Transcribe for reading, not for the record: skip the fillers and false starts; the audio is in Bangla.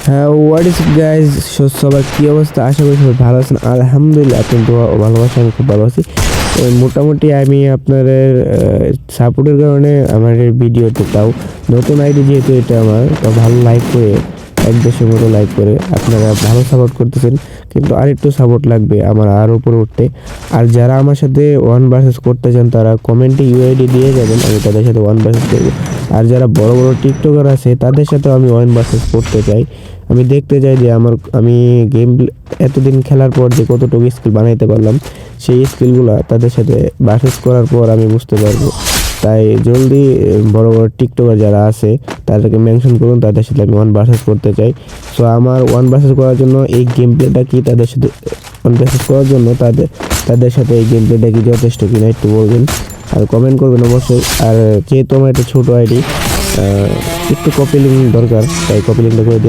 হ্যাঁ, হোয়াট ইজ গাইজ, সবার কী অবস্থা? আশা করি সবাই ভালো আছেন। আলহামদুলিল্লাহ, আপনার দোয়া ও ভালোবাসা আমি খুব ভালো আছি। মোটামুটি আমি আপনাদের সাপোর্টের কারণে আমার এই ভিডিওতে, তাও নতুন আইডি যেহেতু এটা আমার, তো ভালো লাইক করে 1-200 মতো লাইক করে আপনারা ভালো সাপোর্ট করতেছেন, কিন্তু আরেকটু সাপোর্ট লাগবে আমার আরও উপরে উঠতে। আর যারা আমার সাথে 1 ভার্সেস করতে চান তারা কমেন্টে ইউআইডি দিয়ে যাবেন, আমি তাদের সাথে 1 ভার্সেস করবো। আর যারা বড় বড় টিকটকার আছে তাদের সাথেও আমি 1 ভার্সেস করতে চাই। আমি দেখতে চাই যে আমি গেম এতদিন খেলার পর যে কতটুকু স্কিল বানাইতে পারলাম, সেই স্কিলগুলো তাদের সাথে ভার্সেস করার পর আমি বুঝতে পারবো। তাই জলদি বড় বড় টিকটকার যারা আছে তাদেরকে মেনশন করুন, তাদের সাথে আমি 1 ভার্সেস করতে চাই। সো আমার 1 ভার্সেস করার জন্য এই গেম প্লেটা কি, তাদের সাথে 1 ভার্সেস করার জন্য তাদের সাথে এই গেম প্লেটা কি যথেষ্ট কিনা একটু বলবেন আর কমেন্ট করবেন অবশ্যই। আর যেহেতু আমার একটা ছোটো আইডি, একটু কপি লিঙ্ক দরকার, তাই কপি লিঙ্কটা করে দিন।